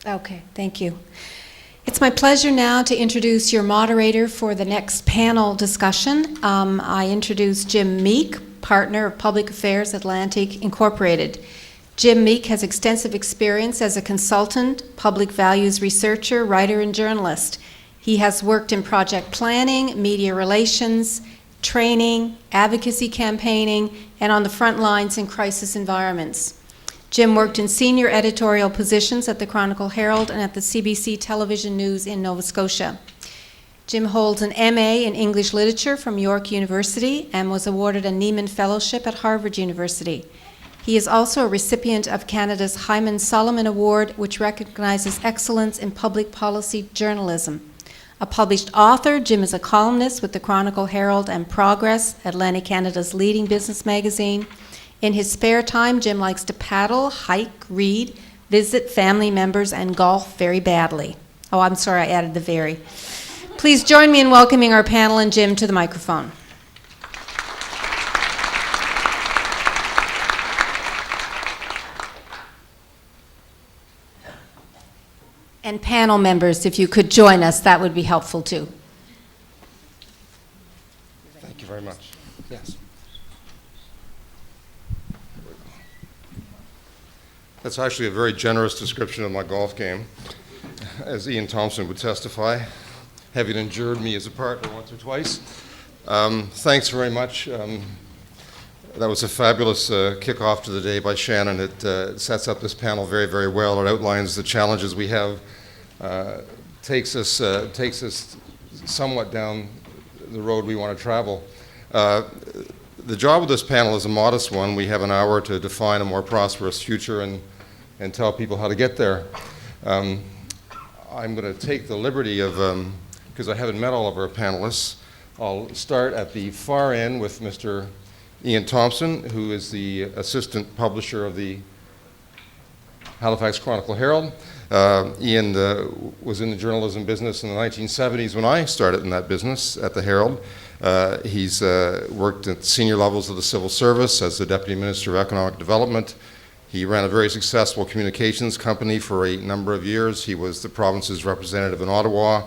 Okay, thank you. It's my pleasure now to introduce your moderator for the next panel discussion. I introduce Jim Meek, partner of Public Affairs Atlantic Incorporated. Jim Meek has extensive experience as a consultant, public values researcher, writer, and journalist. He has worked in project planning, media relations, training, advocacy campaigning, and on the front lines in crisis environments. Jim worked in senior editorial positions at the Chronicle Herald and at the CBC Television News in Nova Scotia. Jim holds an MA in English Literature from York University and was awarded a Nieman Fellowship at Harvard University. He is also a recipient of Canada's Hyman Solomon Award, which recognizes excellence in public policy journalism. A published author, Jim is a columnist with the Chronicle Herald and Progress, Atlantic Canada's leading business magazine. In his spare time, Jim likes to paddle, hike, read, visit family members, and golf very badly. Oh, I'm sorry, I added the very. Please join me in welcoming our panel and Jim to the microphone. And panel members, if you could join us, that would be helpful too. Thank you very much. Yes. That's actually a very generous description of my golf game, as Ian Thompson would testify, having endured me as a partner once or twice. Thanks very much. That was a fabulous kickoff to the day by Shannon. It sets up this panel very, very well. It outlines the challenges we have, takes us somewhat down the road we want to travel. The job of this panel is a modest one. We have an hour to define a more prosperous future and tell people how to get there. I'm going to take the liberty of, because I haven't met all of our panelists, I'll start at the far end with Mr. Ian Thompson, who is the assistant publisher of the Halifax Chronicle Herald. Ian was in the journalism business in the 1970s when I started in that business at the Herald. He's worked at senior levels of the civil service as the Deputy Minister of Economic Development. He ran a very successful communications company for a number of years. He was the province's representative in Ottawa.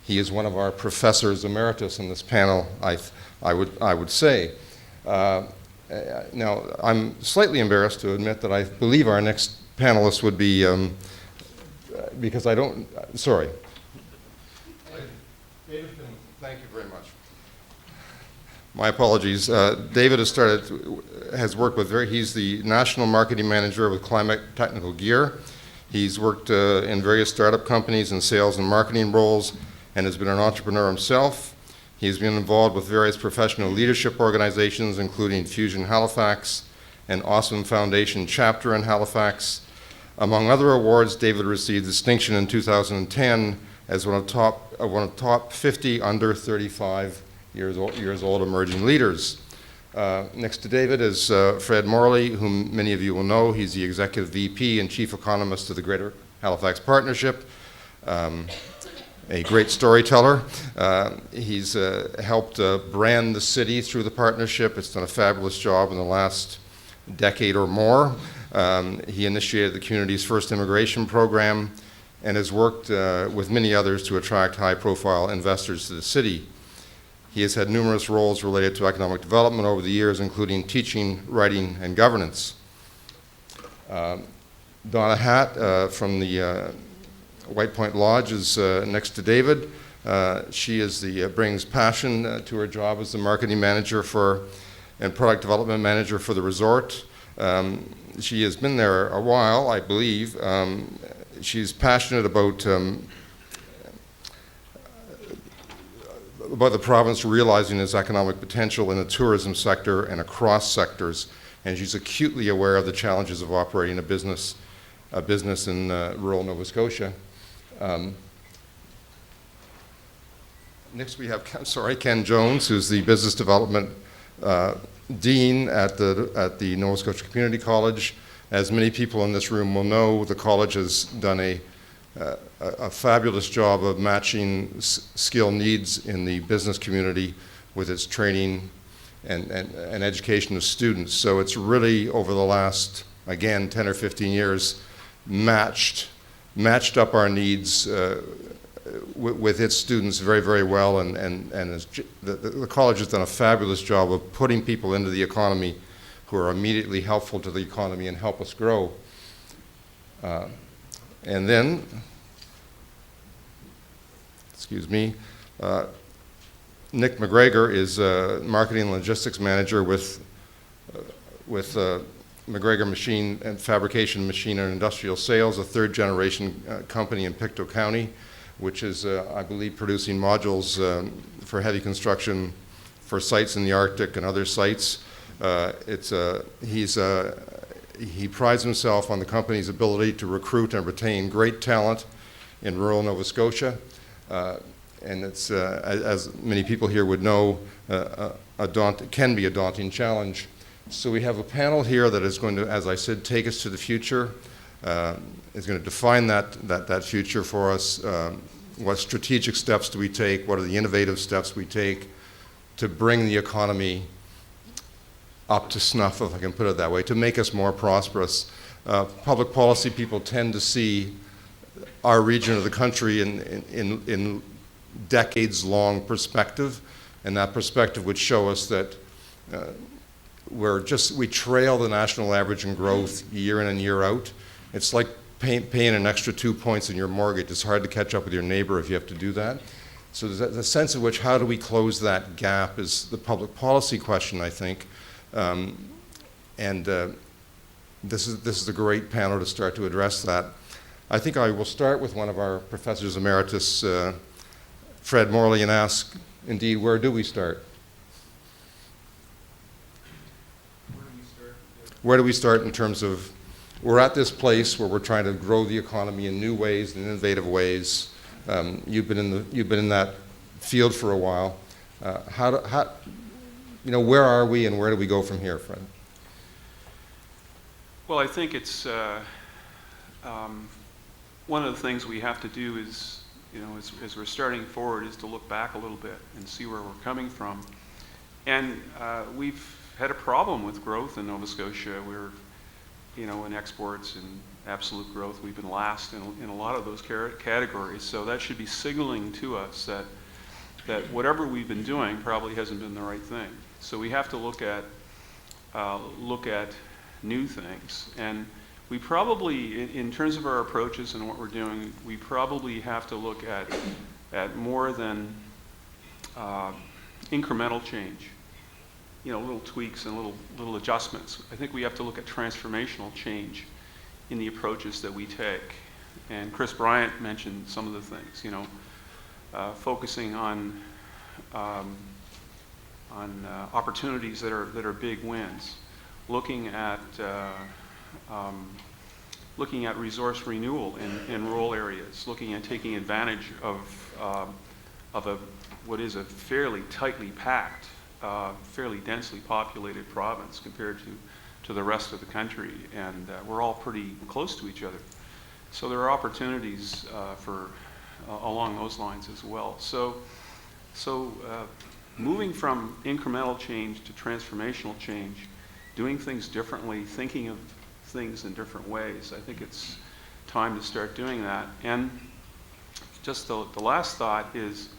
He is one of our professors emeritus in this panel, I would say. Now, I'm slightly embarrassed to admit that I believe our next panelist would be, because I don't, sorry. David, thank you very much. My apologies. David has worked with he's the national marketing manager with Climate Technical Gear. He's worked in various startup companies in sales and marketing roles and has been an entrepreneur himself. He's been involved with various professional leadership organizations, including Fusion Halifax and Awesome Foundation chapter in Halifax. Among other awards, David received distinction in 2010 as one of top 50 under 35 years old emerging leaders. Next to David is Fred Morley, whom many of you will know. He's the Executive VP and Chief Economist of the Greater Halifax Partnership, a great storyteller. He's helped brand the city through the partnership. It's done a fabulous job in the last decade or more. He initiated the community's first immigration program and has worked with many others to attract high-profile investors to the city. He has had numerous roles related to economic development over the years, including teaching, writing, and governance. Donna Hatt from the White Point Lodge is next to David. She is brings passion to her job as the marketing manager and product development manager for the resort. She has been there a while, I believe. She's passionate about the province realizing its economic potential in the tourism sector and across sectors, and she's acutely aware of the challenges of operating a business in rural Nova Scotia. Next we have Ken Jones, who's the business development dean at the Nova Scotia Community College. As many people in this room will know, the college has done a fabulous job of matching skill needs in the business community with its training and education of students. So it's really, over the last, again, 10 or 15 years, matched matched up our needs with its students very, very well, and the college has done a fabulous job of putting people into the economy who are immediately helpful to the economy and help us grow. And then, excuse me, Nick McGregor is Marketing and Logistics Manager with McGregor Machine and Fabrication, Machine and Industrial Sales, a third-generation company in Pictou County, which is, I believe, producing modules for heavy construction for sites in the Arctic and other sites. He prides himself on the company's ability to recruit and retain great talent in rural Nova Scotia. And it's, as many people here would know, can be a daunting challenge. So we have a panel here that is going to, as I said, take us to the future, is going to define that future for us. What strategic steps do we take? What are the innovative steps we take to bring the economy up to snuff, if I can put it that way, to make us more prosperous? Public policy people tend to see our region of the country in decades-long perspective, and that perspective would show us that we trail the national average in growth year in and year out. It's like paying an extra 2 points in your mortgage. It's hard to catch up with your neighbor if you have to do that. So the sense in which how do we close that gap is the public policy question, I think. This is a great panel to start to address that. I think I will start with one of our professors emeritus, Fred Morley, and ask, indeed, where do we start? Where do we start in terms of, we're at this place where we're trying to grow the economy in new ways and innovative ways. You've been in that field for a while. Where are we and where do we go from here, Fred? Well, I think it's one of the things we have to do is, as we're starting forward, is to look back a little bit and see where we're coming from. And we've had a problem with growth in Nova Scotia. We're, in exports and absolute growth, we've been last in a lot of those categories. So that should be signaling to us that whatever we've been doing probably hasn't been the right thing. So we have to look at new things. And we probably, in terms of our approaches and what we're doing, we probably have to look at more than incremental change. Little tweaks and little adjustments. I think we have to look at transformational change in the approaches that we take. And Chris Bryant mentioned some of the things, focusing on opportunities that are big wins, looking at resource renewal in rural areas, looking at taking advantage of what is a fairly tightly packed, fairly densely populated province compared to the rest of the country, and we're all pretty close to each other. So there are opportunities along those lines as well. So moving from incremental change to transformational change, doing things differently, thinking of things in different ways, I think it's time to start doing that. And just the last thought is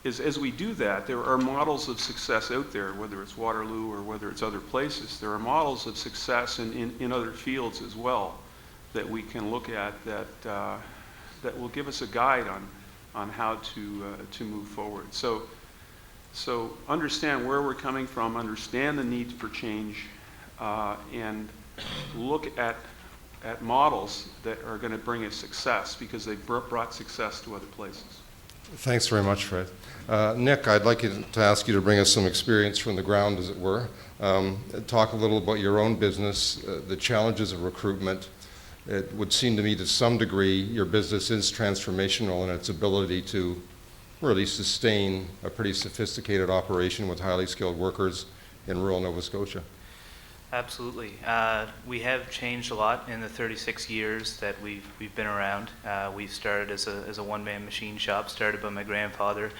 as we do that, there are models of success out there, whether it's Waterloo or whether it's other places. There are models of success in other fields as well that we can look at that will give us a guide on how to move forward. So understand where we're coming from, understand the need for change, and look at models that are going to bring us success because they've brought success to other places. Thanks very much, Fred. Nick, I'd like to ask you to bring us some experience from the ground, as it were. Talk a little about your own business, the challenges of recruitment. It would seem to me to some degree your business is transformational in its ability to really sustain a pretty sophisticated operation with highly skilled workers in rural Nova Scotia. Absolutely. We have changed a lot in the 36 years that we've been around. We started as a one-man machine shop, started by my grandfather.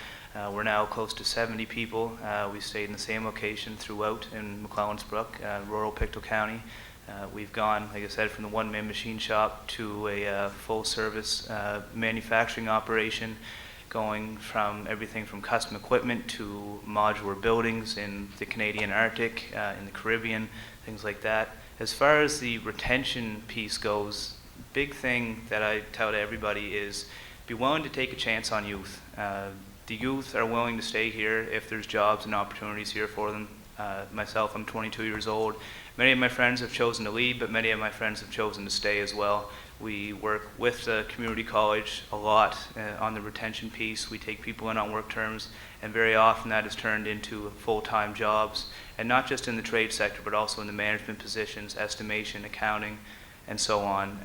We're now close to 70 people. We stayed in the same location throughout in McClellan's Brook, rural Pictou County. We've gone, like I said, from the one-man machine shop to a full-service manufacturing operation, going from everything from custom equipment to modular buildings in the Canadian Arctic, in the Caribbean, things like that. As far as the retention piece goes, big thing that I tell to everybody is be willing to take a chance on youth. The youth are willing to stay here if there's jobs and opportunities here for them. Myself, I'm 22 years old. Many of my friends have chosen to leave, but many of my friends have chosen to stay as well. We work with the community college a lot on the retention piece. We take people in on work terms, and very often that is turned into full-time jobs, and not just in the trade sector, but also in the management positions, estimation, accounting, and so on.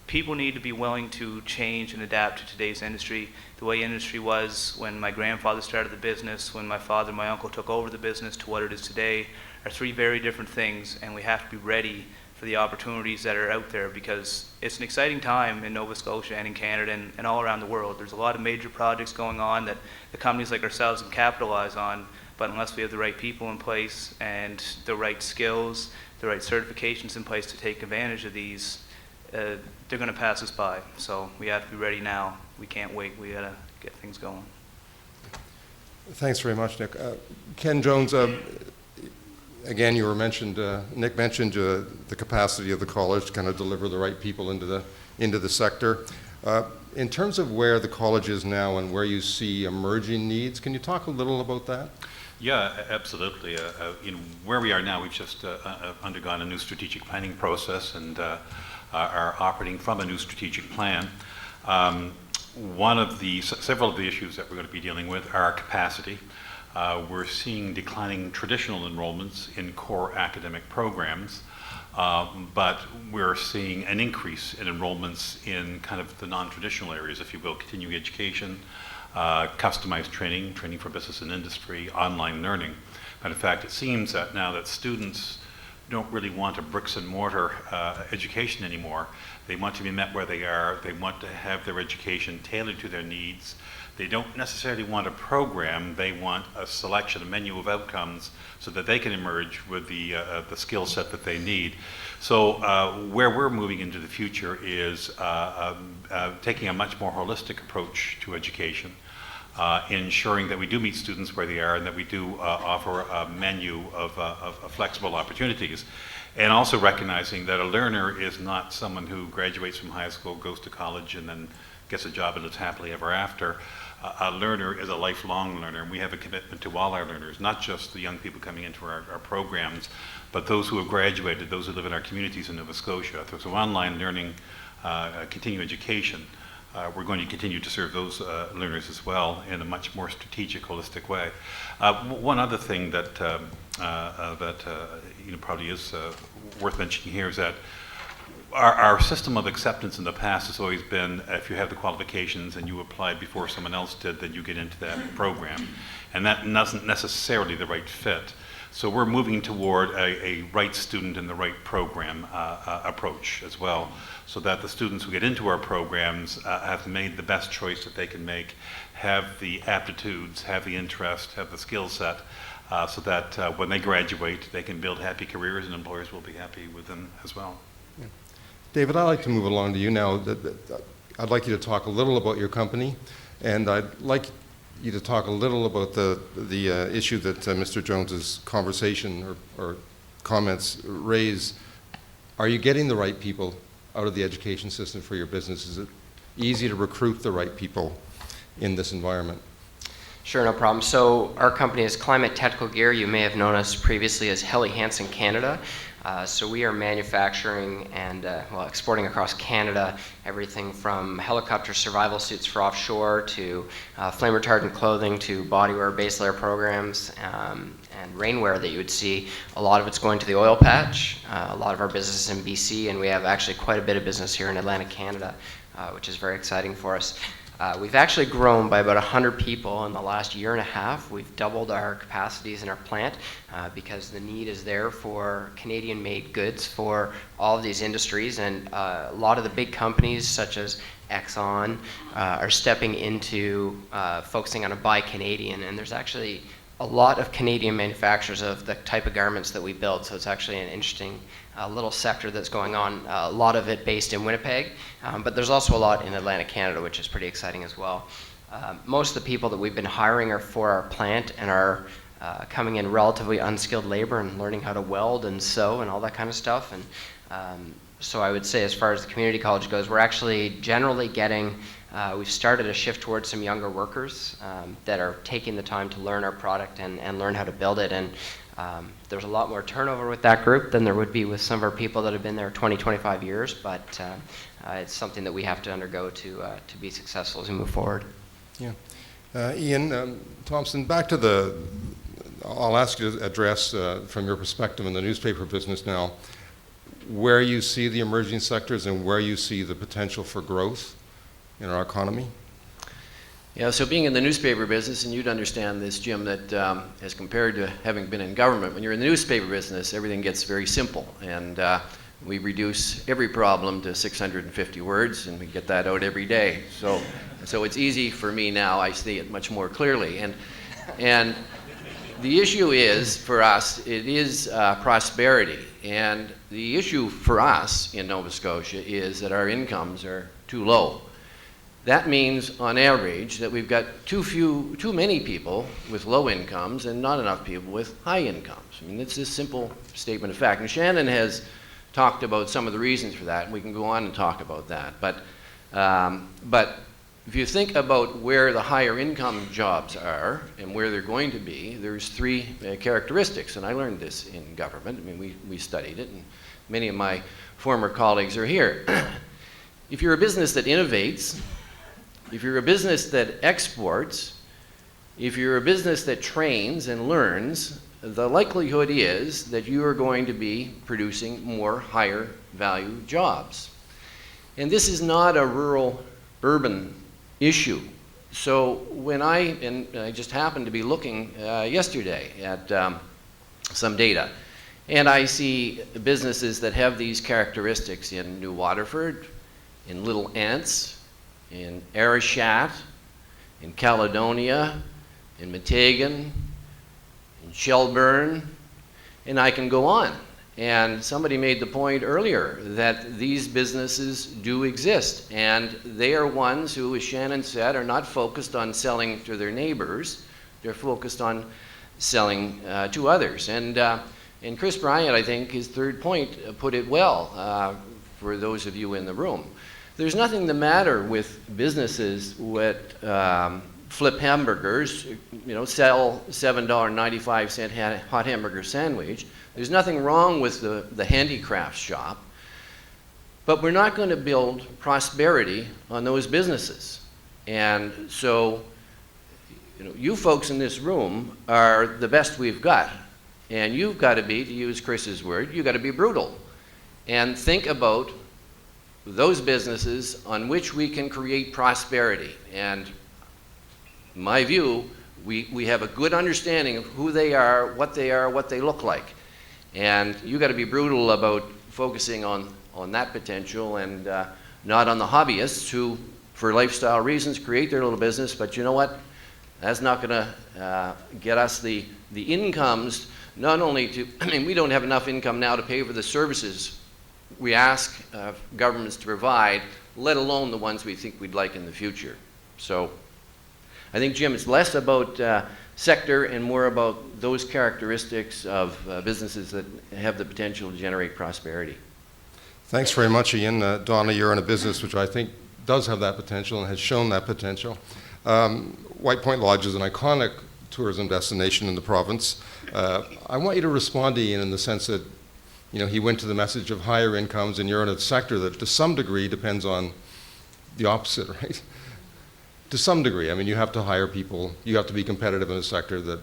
People need to be willing to change and adapt to today's industry. The way industry was when my grandfather started the business, when my father and my uncle took over the business, to what it is today are three very different things, and we have to be ready for the opportunities that are out there, because it's an exciting time in Nova Scotia and in Canada and all around the world. There's a lot of major projects going on that the companies like ourselves can capitalize on, but unless we have the right people in place and the right skills, the right certifications in place to take advantage of these, they're going to pass us by. So we have to be ready now. We can't wait. We got to get things going. Thanks very much, Nick. Ken Jones, again, you were mentioned, Nick mentioned the capacity of the college to kind of deliver the right people into the sector. In terms of where the college is now and where you see emerging needs, can you talk a little about that? Yeah, absolutely. Where we are now, we've just undergone a new strategic planning process and are operating from a new strategic plan. Several of the issues that we're going to be dealing with are capacity. We're seeing declining traditional enrollments in core academic programs, but we're seeing an increase in enrollments in kind of the non-traditional areas, if you will, continuing education, customized training for business and industry, online learning. But in fact, it seems that now that students don't really want a bricks and mortar education anymore. They want to be met where they are. They want to have their education tailored to their needs. They don't necessarily want a program. They want a selection, a menu of outcomes, so that they can emerge with the skill set that they need. So where we're moving into the future is taking a much more holistic approach to education, ensuring that we do meet students where they are and that we do offer a menu of flexible opportunities. And also recognizing that a learner is not someone who graduates from high school, goes to college, and then gets a job and lives happily ever after. A learner is a lifelong learner, and we have a commitment to all our learners, not just the young people coming into our programs, but those who have graduated, those who live in our communities in Nova Scotia. So online learning, continuing education, we're going to continue to serve those learners as well in a much more strategic, holistic way. One other thing that probably is worth mentioning here is that our system of acceptance in the past has always been, if you have the qualifications and you applied before someone else did, then you get into that program. And that isn't necessarily the right fit. So we're moving toward a right student in the right program approach as well, so that the students who get into our programs have made the best choice that they can make, have the aptitudes, have the interest, have the skill set, so that when they graduate, they can build happy careers and employers will be happy with them as well. Yeah. David, I'd like to move along to you now. I'd like you to talk a little about your company, and I'd like you to talk a little about the issue that Mr. Jones's conversation or comments raise. Are you getting the right people out of the education system for your business? Is it easy to recruit the right people in this environment? Sure, no problem. So our company is Climate Technical Gear. You may have known us previously as Helly Hansen Canada. So we are manufacturing and exporting across Canada everything from helicopter survival suits for offshore to flame retardant clothing to bodywear, base layer programs, and rainwear that you would see. A lot of it's going to the oil patch. A lot of our business is in BC, and we have actually quite a bit of business here in Atlantic Canada, which is very exciting for us. We've actually grown by about 100 people in the last year and a half. We've doubled our capacities in our plant because the need is there for Canadian-made goods for all of these industries, and a lot of the big companies such as Exxon are stepping into focusing on a Buy Canadian, and there's actually a lot of Canadian manufacturers of the type of garments that we build, so it's actually an interesting little sector that's going on, a lot of it based in Winnipeg, but there's also a lot in Atlantic Canada, which is pretty exciting as well. Most of the people that we've been hiring are for our plant and are coming in relatively unskilled labor and learning how to weld and sew and all that kind of stuff. And so I would say as far as the community college goes, we're actually generally getting, we've started a shift towards some younger workers that are taking the time to learn our product and learn how to build it. And there's a lot more turnover with that group than there would be with some of our people that have been there 20, 25 years, but it's something that we have to undergo to be successful as we move forward. Yeah. Ian Thompson, back to I'll ask you to address from your perspective in the newspaper business now, where you see the emerging sectors and where you see the potential for growth in our economy? Yeah, so being in the newspaper business, and you'd understand this, Jim, that as compared to having been in government, when you're in the newspaper business, everything gets very simple. And we reduce every problem to 650 words, and we get that out every day. So it's easy for me now. I see it much more clearly. And the issue is, for us, it is prosperity. And the issue for us in Nova Scotia is that our incomes are too low. That means, on average, that we've got too many people with low incomes and not enough people with high incomes. I mean, it's a simple statement of fact. And Shannon has talked about some of the reasons for that, and we can go on and talk about that. But if you think about where the higher income jobs are and where they're going to be, there's three characteristics, and I learned this in government. I mean, we studied it, and many of my former colleagues are here. If you're a business that innovates, if you're a business that exports, if you're a business that trains and learns, the likelihood is that you are going to be producing more higher value jobs. And this is not a rural-urban issue. So when I just happened to be looking yesterday at some data, and I see businesses that have these characteristics in New Waterford, in Little Ants, in Arishat, in Caledonia, in Meteghan, in Shelburne, and I can go on. And somebody made the point earlier that these businesses do exist, and they are ones who, as Shannon said, are not focused on selling to their neighbors. They're focused on selling to others. And Chris Bryant, I think, his third point put it well for those of you in the room. There's nothing the matter with businesses that flip hamburgers, sell $7.95 hot hamburger sandwich. There's nothing wrong with the handicraft shop, but we're not going to build prosperity on those businesses. And so, you folks in this room are the best we've got, and you've got to be, to use Chris's word, you've got to be brutal and think about those businesses on which we can create prosperity. And in my view, we have a good understanding of who they are, what they look like. And you got to be brutal about focusing on that potential and not on the hobbyists who, for lifestyle reasons, create their little business. But you know what? That's not going to get us the incomes, not only to, we don't have enough income now to pay for the services we ask governments to provide, let alone the ones we think we'd like in the future. So I think, Jim, it's less about sector and more about those characteristics of businesses that have the potential to generate prosperity. Thanks very much, Ian. Donna, you're in a business which I think does have that potential and has shown that potential. White Point Lodge is an iconic tourism destination in the province. I want you to respond to Ian in the sense that he went to the message of higher incomes, and you're in a sector that to some degree depends on the opposite, right? To some degree. I mean, you have to hire people. You have to be competitive in a sector that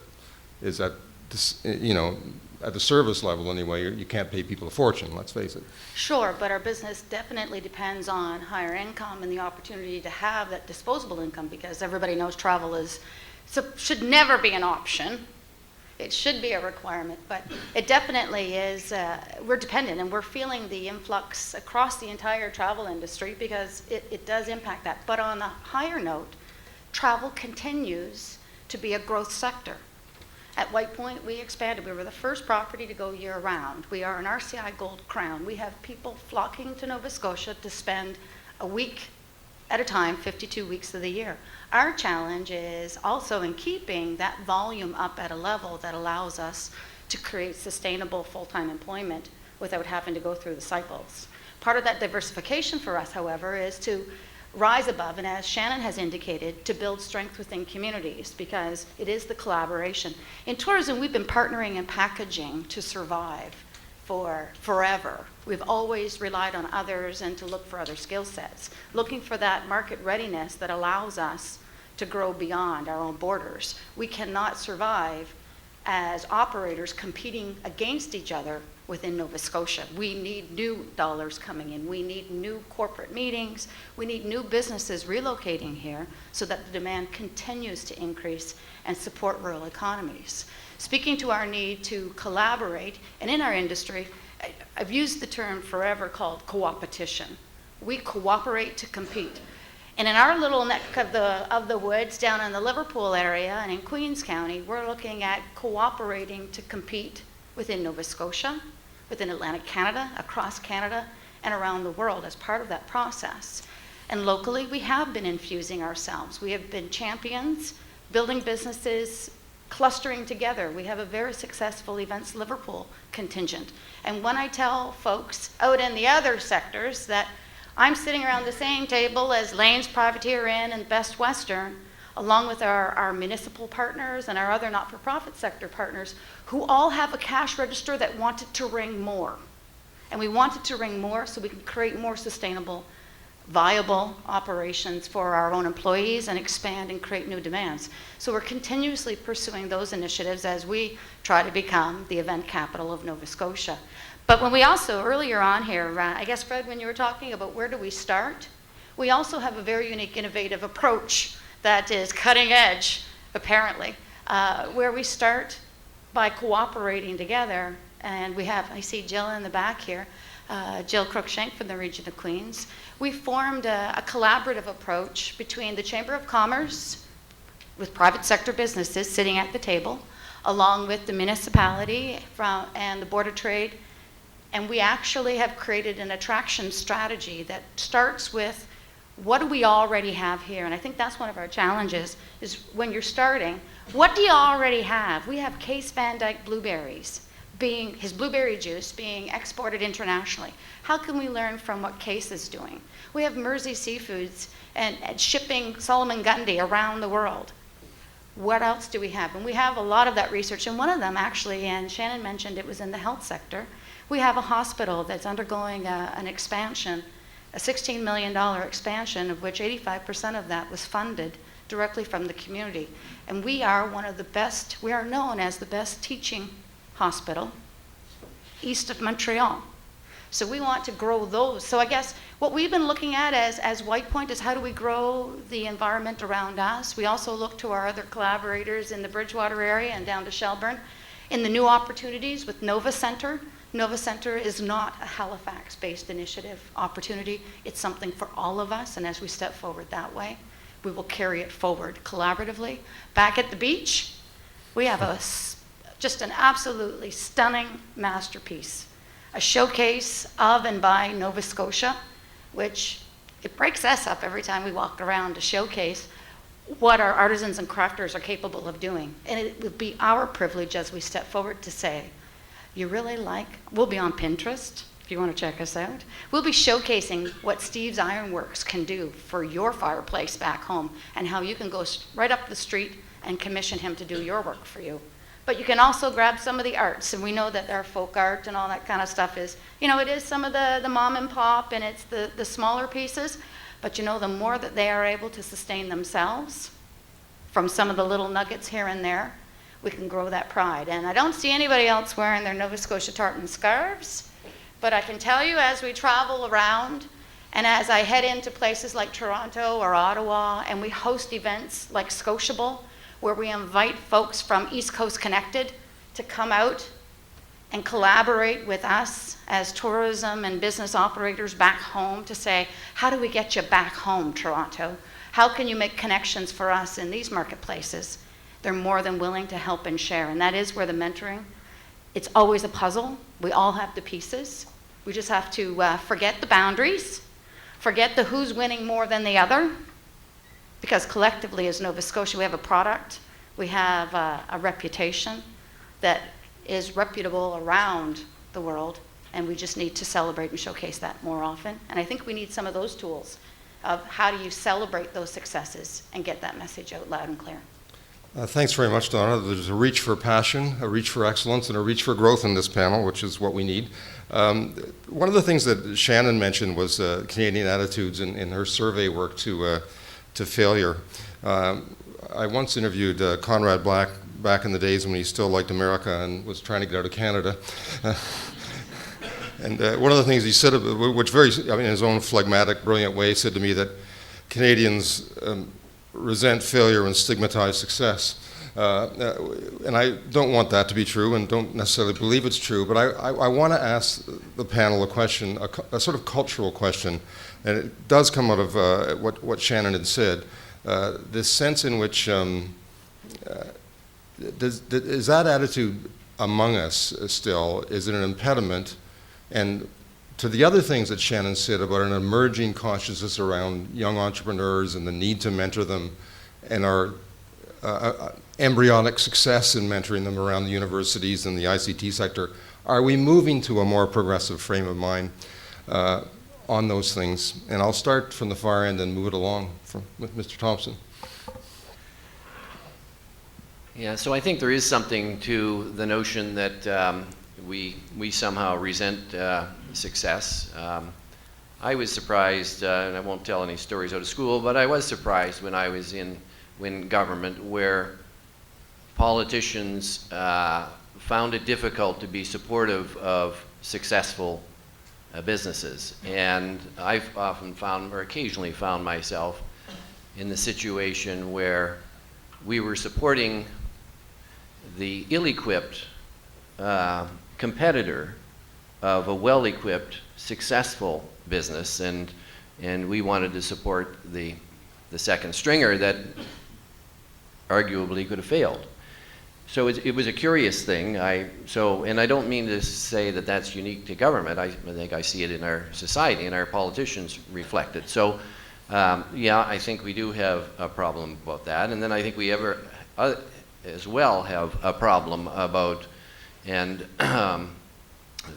is at the service level anyway. You can't pay people a fortune, let's face it. Sure, but our business definitely depends on higher income and the opportunity to have that disposable income, because everybody knows travel should never be an option. It should be a requirement, but it definitely is. We're dependent, and we're feeling the influx across the entire travel industry because it does impact that. But on a higher note, travel continues to be a growth sector. At White Point, we expanded. We were the first property to go year-round. We are an RCI Gold Crown. We have people flocking to Nova Scotia to spend a week at a time, 52 weeks of the year. Our challenge is also in keeping that volume up at a level that allows us to create sustainable full-time employment without having to go through the cycles. Part of that diversification for us, however, is to rise above, and as Shannon has indicated, to build strength within communities, because it is the collaboration. In tourism, we've been partnering and packaging to survive for forever. We've always relied on others and to look for other skill sets, looking for that market readiness that allows us to grow beyond our own borders. We cannot survive as operators competing against each other within Nova Scotia. We need new dollars coming in. We need new corporate meetings. We need new businesses relocating here so that the demand continues to increase and support rural economies. Speaking to our need to collaborate, and in our industry, I've used the term forever called co-opetition. We cooperate to compete. And in our little neck of the woods down in the Liverpool area and in Queens County, we're looking at cooperating to compete within Nova Scotia, within Atlantic Canada, across Canada, and around the world as part of that process. And locally, we have been infusing ourselves. We have been champions, building businesses, clustering together. We have a very successful Events Liverpool contingent. And when I tell folks out in the other sectors that I'm sitting around the same table as Lane's Privateer Inn and Best Western, along with our municipal partners and our other not-for-profit sector partners, who all have a cash register that wanted to ring more. And we wanted to ring more so we can create more sustainable, viable operations for our own employees and expand and create new demands. So we're continuously pursuing those initiatives as we try to become the event capital of Nova Scotia. But when we also, earlier on here, I guess, Fred, when you were talking about where do we start, we also have a very unique, innovative approach that is cutting edge, apparently, where we start by cooperating together. And we have, I see Jill in the back here, Jill Cruikshank from the Region of Queens. We formed a collaborative approach between the Chamber of Commerce, with private sector businesses sitting at the table, along with the municipality and the Board of Trade. And we actually have created an attraction strategy that starts with what do we already have here? And I think that's one of our challenges, is when you're starting, what do you already have? We have Case Van Dyke blueberries, his blueberry juice being exported internationally. How can we learn from what Case is doing? We have Mersey Seafoods and shipping Solomon Gundy around the world. What else do we have? And we have a lot of that research, and one of them actually, and Shannon mentioned it was in the health sector, we have a hospital that's undergoing an expansion, a $16 million expansion, of which 85% of that was funded directly from the community. And we are one of the best, we are known as the best teaching hospital east of Montreal. So we want to grow those. So I guess what we've been looking at as White Point is how do we grow the environment around us. We also look to our other collaborators in the Bridgewater area and down to Shelburne in the new opportunities with Nova Centre. Nova Centre is not a Halifax-based initiative opportunity. It's something for all of us, and as we step forward that way, we will carry it forward collaboratively. Back at the beach, we have just an absolutely stunning masterpiece, a showcase of and by Nova Scotia, which it breaks us up every time we walk around to showcase what our artisans and crafters are capable of doing. And it will be our privilege as we step forward to say, you really like, we'll be on Pinterest if you want to check us out. We'll be showcasing what Steve's Ironworks can do for your fireplace back home and how you can go right up the street and commission him to do your work for you. But you can also grab some of the arts, and we know that our folk art and all that kind of stuff is, it is some of the mom and pop, and it's the smaller pieces, but the more that they are able to sustain themselves from some of the little nuggets here and there, we can grow that pride. And I don't see anybody else wearing their Nova Scotia tartan scarves, but I can tell you as we travel around and as I head into places like Toronto or Ottawa and we host events like Scotiable, where we invite folks from East Coast Connected to come out and collaborate with us as tourism and business operators back home to say, how do we get you back home, Toronto? How can you make connections for us in these marketplaces? they're more than willing to help and share. And that is where the mentoring, it's always a puzzle. We all have the pieces. We just have to forget the boundaries, forget the who's winning more than the other, because collectively as Nova Scotia, we have a product, we have a reputation that is reputable around the world, and we just need to celebrate and showcase that more often. And I think we need some of those tools of how do you celebrate those successes and get that message out loud and clear. Thanks very much, Donna. There's a reach for passion, a reach for excellence, and a reach for growth in this panel, which is what we need. One of the things that Shannon mentioned was Canadian attitudes in her survey work to failure. I once interviewed Conrad Black back in the days when he still liked America and was trying to get out of Canada. And one of the things he said, which in his own phlegmatic, brilliant way, said to me that Canadians resent failure and stigmatize success. And I don't want that to be true and don't necessarily believe it's true, but I want to ask the panel a question, a sort of cultural question, and it does come out of what Shannon had said. This sense in which, is that attitude among us still, is it an impediment? And to the other things that Shannon said about an emerging consciousness around young entrepreneurs and the need to mentor them, and our embryonic success in mentoring them around the universities and the ICT sector, are we moving to a more progressive frame of mind on those things? And I'll start from the far end and move it along with Mr. Thompson. Yeah, so I think there is something to the notion that we somehow resent success. I was surprised, and I won't tell any stories out of school, but I was surprised when I was in government where politicians found it difficult to be supportive of successful businesses. And I've often found, or occasionally found myself in the situation where we were supporting the ill-equipped competitor of a well-equipped, successful business, and we wanted to support the second stringer that arguably could have failed. So it was a curious thing. And I don't mean to say that that's unique to government. I think I see it in our society, and our politicians reflect it. So yeah, I think we do have a problem about that. And then I think we as well have a problem about, and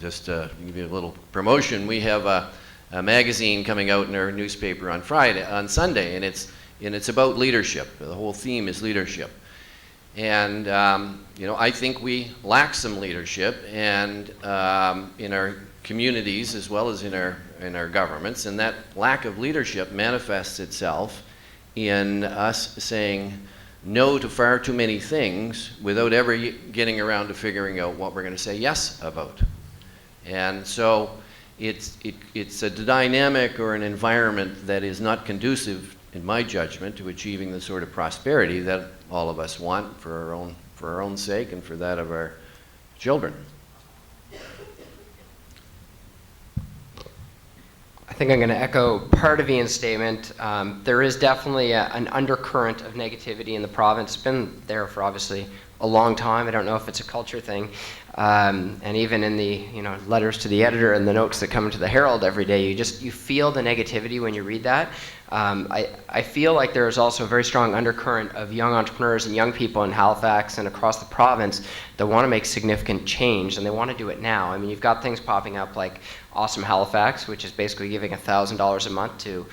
just to give you a little promotion, we have a magazine coming out in our newspaper on Sunday, and it's about leadership. The whole theme is leadership. And I think we lack some leadership, and in our communities as well as in our governments, and that lack of leadership manifests itself in us saying no to far too many things without ever getting around to figuring out what we're going to say yes about. And so it's a dynamic or an environment that is not conducive, in my judgment, to achieving the sort of prosperity that all of us want for our own sake and for that of our children. I think I'm going to echo part of Ian's statement. There is definitely an undercurrent of negativity in the province. It's been there for obviously a long time. I don't know if it's a culture thing. And even in the letters to the editor and the notes that come into the Herald every day, you feel the negativity when you read that. I feel like there is also a very strong undercurrent of young entrepreneurs and young people in Halifax and across the province that want to make significant change, and they want to do it now. I mean, you've got things popping up like Awesome Halifax, which is basically giving $1,000 a month to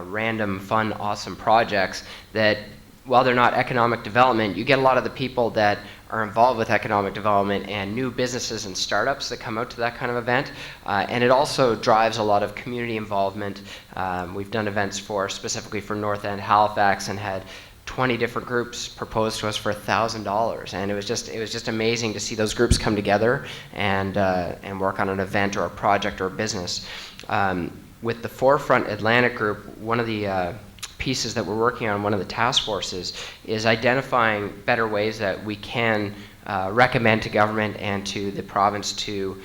random, fun, awesome projects that, while they're not economic development, you get a lot of the people that are involved with economic development and new businesses and startups that come out to that kind of event. And it also drives a lot of community involvement. We've done events specifically for North End Halifax and had 20 different groups propose to us for $1,000. And it was just amazing to see those groups come together and work on an event or a project or a business. With the Forefront Atlantic Group, one of the pieces that we're working on, one of the task forces, is identifying better ways that we can recommend to government and to the province to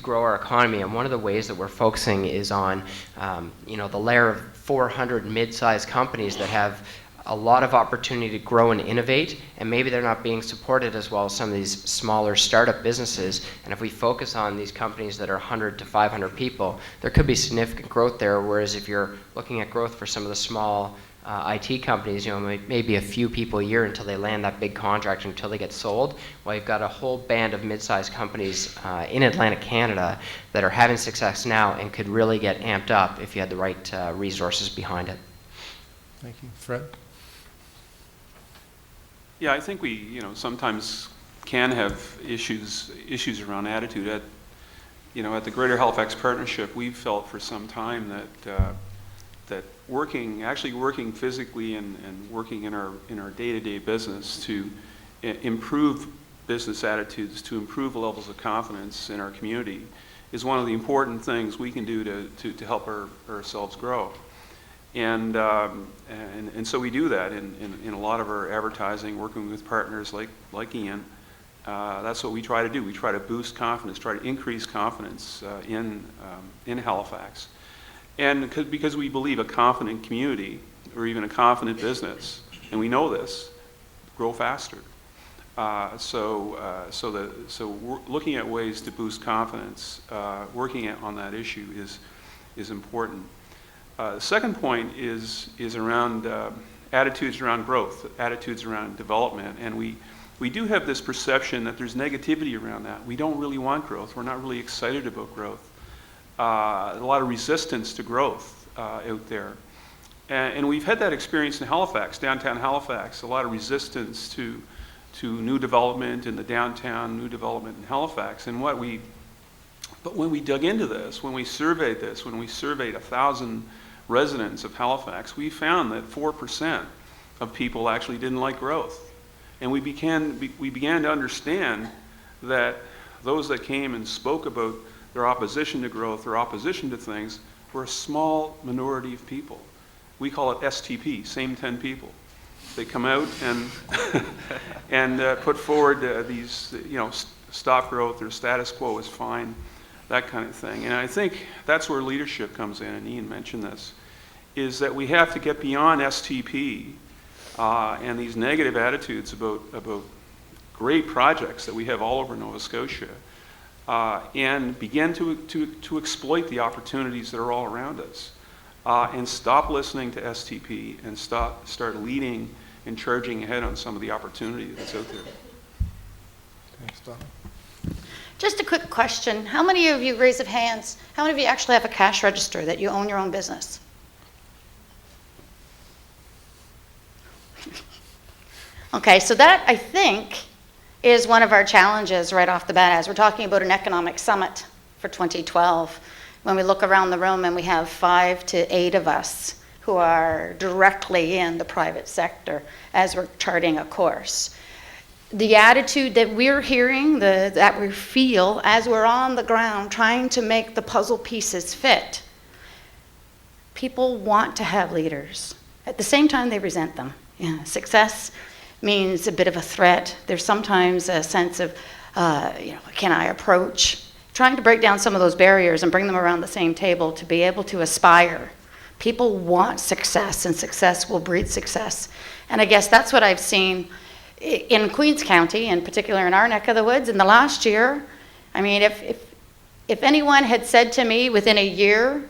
grow our economy. And one of the ways that we're focusing is on the layer of 400 mid-sized companies that have a lot of opportunity to grow and innovate, and maybe they're not being supported as well as some of these smaller startup businesses. And if we focus on these companies that are 100 to 500 people, there could be significant growth there, whereas if you're looking at growth for some of the small IT companies, maybe a few people a year until they land that big contract, until they get sold. Well, you've got a whole band of mid-sized companies in Atlantic Canada that are having success now and could really get amped up if you had the right resources behind it. Thank you. Fred? Yeah, I think we, sometimes can have issues around attitude. At the Greater Halifax Partnership, we've felt for some time that working physically and working in our day-to-day business to improve business attitudes, to improve levels of confidence in our community, is one of the important things we can do to help ourselves grow. And so we do that in a lot of our advertising, working with partners like Ian. That's what we try to do. We try to boost confidence, try to increase confidence in Halifax. And because we believe a confident community, or even a confident business, and we know this, grow faster. So we're looking at ways to boost confidence, working on that issue is important. The second point is around attitudes around growth, attitudes around development, and we do have this perception that there's negativity around that. We don't really want growth. We're not really excited about growth. A lot of resistance to growth out there. And we've had that experience in Halifax, downtown Halifax, a lot of resistance to new development in the downtown, new development in Halifax. But when we dug into this, when we surveyed 1,000 residents of Halifax, we found that 4% of people actually didn't like growth. And we began to understand that those that came and spoke about their opposition to growth, their opposition to things, were a small minority of people. We call it STP, same 10 people. They come out and put forward these, stop growth, or status quo is fine, that kind of thing. And I think that's where leadership comes in, and Ian mentioned this, is that we have to get beyond STP and these negative attitudes about great projects that we have all over Nova Scotia, and begin to exploit the opportunities that are all around us, and stop listening to STP and start leading and charging ahead on some of the opportunity that's out there. Thanks, Donna. Just a quick question. How many of you, raise of hands, how many of you actually have a cash register, that you own your own business? Okay, so that, I think, is one of our challenges right off the bat, as we're talking about an economic summit for 2012. When we look around the room and we have 5 to 8 of us who are directly in the private sector as we're charting a course. The attitude that we're hearing, that we feel as we're on the ground trying to make the puzzle pieces fit, people want to have leaders. At the same time, they resent them. Yeah, success means a bit of a threat. There's sometimes a sense of, can I approach? Trying to break down some of those barriers and bring them around the same table to be able to aspire. People want success, and success will breed success. And I guess that's what I've seen in Queens County, in particular in our neck of the woods, in the last year. I mean, if anyone had said to me within a year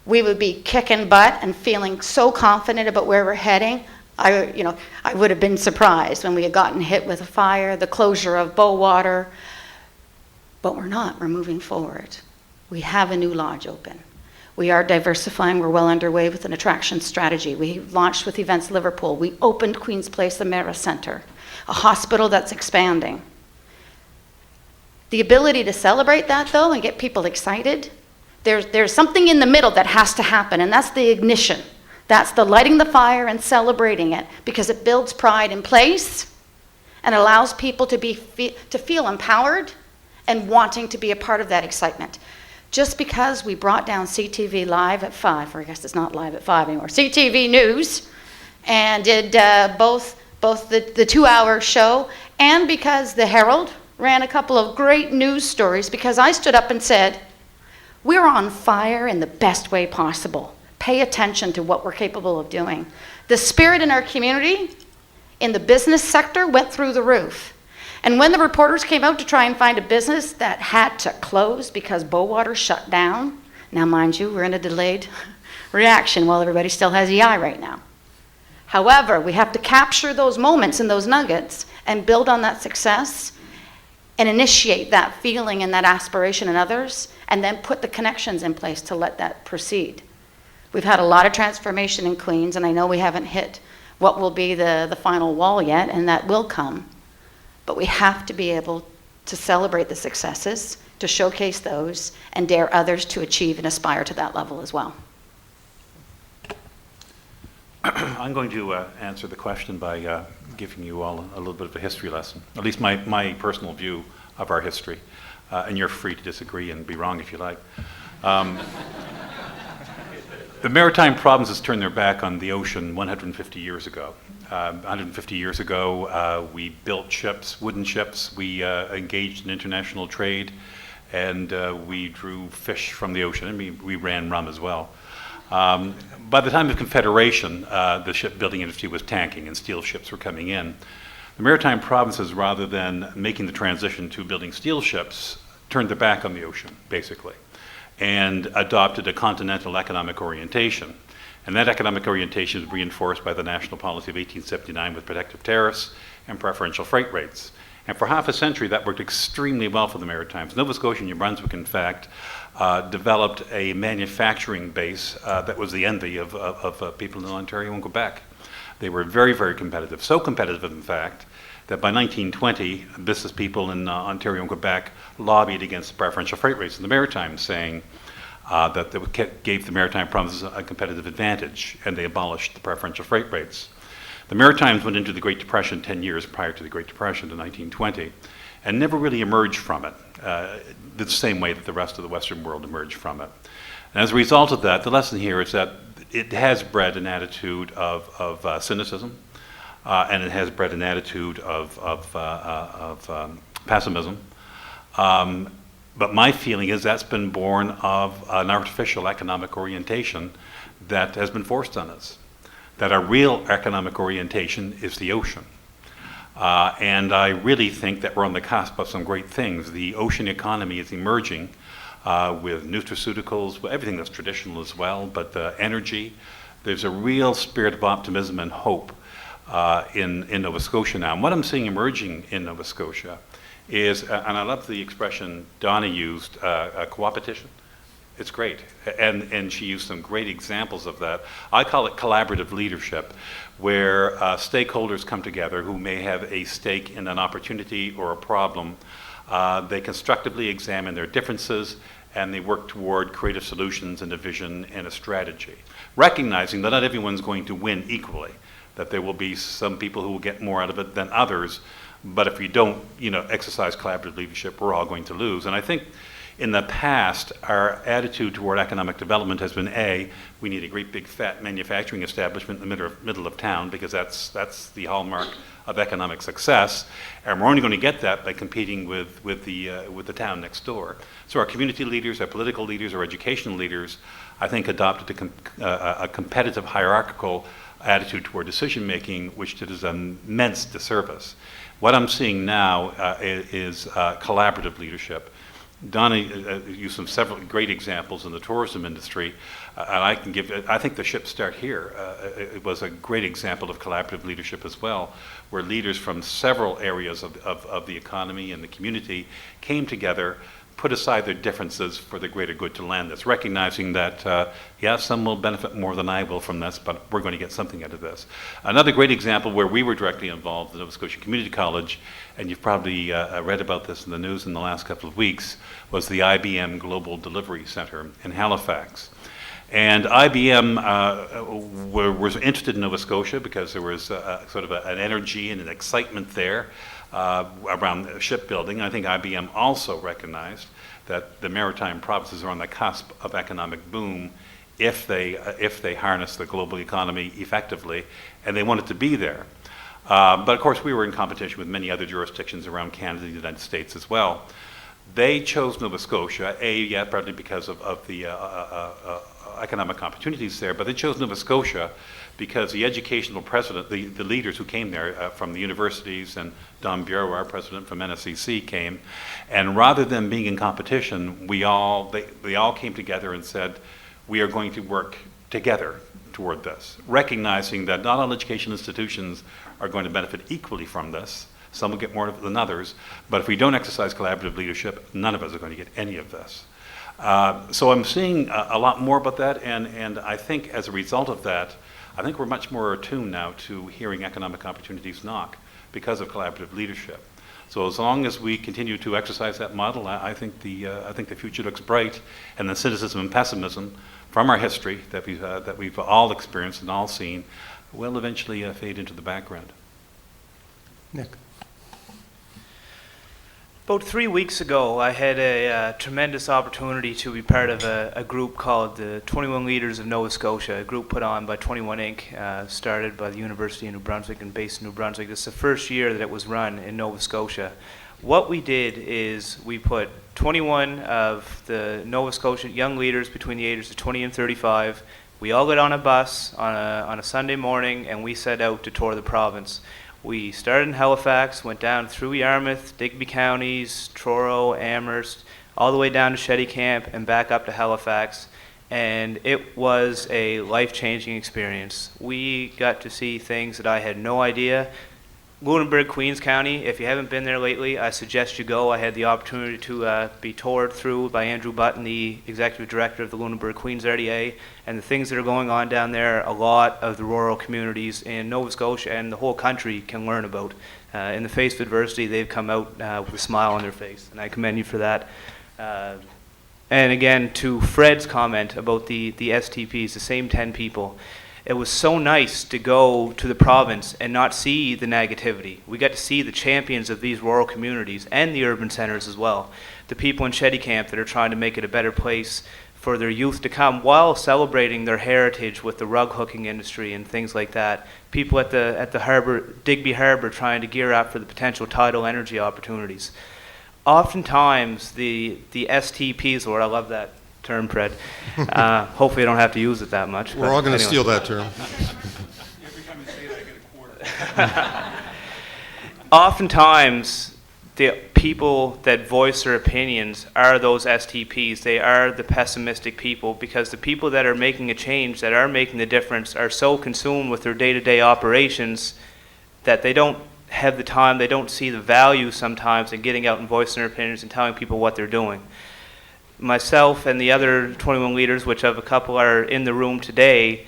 we would be kicking butt and feeling so confident about where we're heading, I would have been surprised when we had gotten hit with a fire, the closure of Bowater. But we're not. We're moving forward. We have a new lodge open. We are diversifying. We're well underway with an attraction strategy. We launched with Events Liverpool. We opened Queen's Place Amera Centre, a hospital that's expanding. The ability to celebrate that, though, and get people excited, there's something in the middle that has to happen, and that's the ignition. That's the lighting the fire and celebrating it, because it builds pride in place and allows people to feel empowered and wanting to be a part of that excitement. Just because we brought down CTV Live at 5, or I guess it's not live at 5 anymore, CTV News, and did both the 2-hour show, and because the Herald ran a couple of great news stories, because I stood up and said, we're on fire in the best way possible. pay attention to what we're capable of doing. The spirit in our community, in the business sector, went through the roof. And when the reporters came out to try and find a business that had to close because Bowater shut down, now mind you, we're in a delayed reaction while everybody still has EI right now. However, we have to capture those moments and those nuggets and build on that success and initiate that feeling and that aspiration in others, and then put the connections in place to let that proceed. We've had a lot of transformation in Queens, and I know we haven't hit what will be the final wall yet, and that will come. But we have to be able to celebrate the successes, to showcase those, and dare others to achieve and aspire to that level as well. I'm going to answer the question by giving you all a little bit of a history lesson, at least my personal view of our history. And you're free to disagree and be wrong if you like. The maritime provinces turned their back on the ocean 150 years ago. 150 years ago, we built ships, wooden ships. We engaged in international trade, and we drew fish from the ocean, and we ran rum as well. By the time of Confederation, the shipbuilding industry was tanking and steel ships were coming in. The maritime provinces, rather than making the transition to building steel ships, turned their back on the ocean, basically, and adopted a continental economic orientation. And that economic orientation is reinforced by the national policy of 1879 with protective tariffs and preferential freight rates. And for half a century, that worked extremely well for the Maritimes. Nova Scotia and New Brunswick, in fact, developed a manufacturing base that was the envy of people in Ontario and Quebec. They were very, very competitive. So competitive, in fact, that by 1920, business people in Ontario and Quebec lobbied against the preferential freight rates in the Maritimes, saying that they gave the Maritime provinces a competitive advantage, and they abolished the preferential freight rates. The Maritimes went into the Great Depression 10 years prior to the Great Depression in 1920 and never really emerged from it the same way that the rest of the Western world emerged from it. And as a result of that, the lesson here is that it has bred an attitude of cynicism, and it has bred an attitude of pessimism. But my feeling is that's been born of an artificial economic orientation that has been forced on us. That our real economic orientation is the ocean. And I really think that we're on the cusp of some great things. The ocean economy is emerging with nutraceuticals, everything that's traditional as well, but the energy. There's a real spirit of optimism and hope in Nova Scotia now. And what I'm seeing emerging in Nova Scotia is, and I love the expression Donna used, a co-opetition. It's great, and she used some great examples of that. I call it collaborative leadership, where stakeholders come together who may have a stake in an opportunity or a problem. They constructively examine their differences, and they work toward creative solutions and a vision and a strategy, recognizing that not everyone's going to win equally, that there will be some people who will get more out of it than others, but if we don't, exercise collaborative leadership, we're all going to lose. And I think in the past, our attitude toward economic development has been, A, we need a great big fat manufacturing establishment in the middle of town because that's the hallmark of economic success, and we're only going to get that by competing with the town next door. So our community leaders, our political leaders, our educational leaders, I think adopted a competitive hierarchical attitude toward decision making, which did us an immense disservice. What I'm seeing now is collaborative leadership. Donna used several great examples in the tourism industry, and I think the Ship Start Here it was a great example of collaborative leadership as well, where leaders from several areas of the economy and the community came together, put aside their differences for the greater good to land this, recognizing that, some will benefit more than I will from this, but we're going to get something out of this. Another great example where we were directly involved in Nova Scotia Community College, and you've probably read about this in the news in the last couple of weeks, was the IBM Global Delivery Center in Halifax. And IBM was interested in Nova Scotia because there was sort of an energy and an excitement there around shipbuilding. I think IBM also recognized that the maritime provinces are on the cusp of economic boom if they harness the global economy effectively, and they wanted to be there. But of course, we were in competition with many other jurisdictions around Canada and the United States as well. They chose Nova Scotia, partly because of the economic opportunities there, but they chose Nova Scotia because the educational president, the leaders who came there from the universities, and Don Bureau, our president from NSCC, came, and rather than being in competition, they all came together and said, we are going to work together toward this, recognizing that not all education institutions are going to benefit equally from this. Some will get more than others, but if we don't exercise collaborative leadership, none of us are going to get any of this. So I'm seeing a lot more about that, and I think as a result of that, I think we're much more attuned now to hearing economic opportunities knock because of collaborative leadership. So as long as we continue to exercise that model, I think the future looks bright, and the cynicism and pessimism from our history that we've all experienced and all seen will eventually fade into the background. Nick. About 3 weeks ago, I had a tremendous opportunity to be part of a group called the 21 Leaders of Nova Scotia, a group put on by 21 Inc., started by the University of New Brunswick and based in New Brunswick. This is the first year that it was run in Nova Scotia. What we did is we put 21 of the Nova Scotia young leaders between the ages of 20 and 35. We all got on a bus on a Sunday morning, and we set out to tour the province. We started in Halifax, went down through Yarmouth, Digby counties, Truro, Amherst, all the way down to Shetty Camp and back up to Halifax. And it was a life-changing experience. We got to see things that I had no idea. Lunenburg, Queens County, if you haven't been there lately, I suggest you go. I had the opportunity to be toured through by Andrew Button, the executive director of the Lunenburg Queens RDA, and the things that are going on down there, a lot of the rural communities in Nova Scotia and the whole country can learn about. In the face of adversity, they've come out with a smile on their face, and I commend you for that. And again, to Fred's comment about the STPs, the same 10 people, it was so nice to go to the province and not see the negativity. We got to see the champions of these rural communities and the urban centers as well. The people in Shetty Camp that are trying to make it a better place for their youth to come while celebrating their heritage with the rug hooking industry and things like that. People at the harbor, Digby Harbor, trying to gear up for the potential tidal energy opportunities. Oftentimes the STPs, Lord, I love that term, Fred. Hopefully I don't have to use it that much. We're all going to steal that term. Every time you say it, I get a quarter. Oftentimes, the people that voice their opinions are those STPs. They are the pessimistic people, because the people that are making a change, that are making the difference, are so consumed with their day-to-day operations that they don't have the time, they don't see the value sometimes in getting out and voicing their opinions and telling people what they're doing. Myself and the other 21 leaders, which of a couple are in the room today,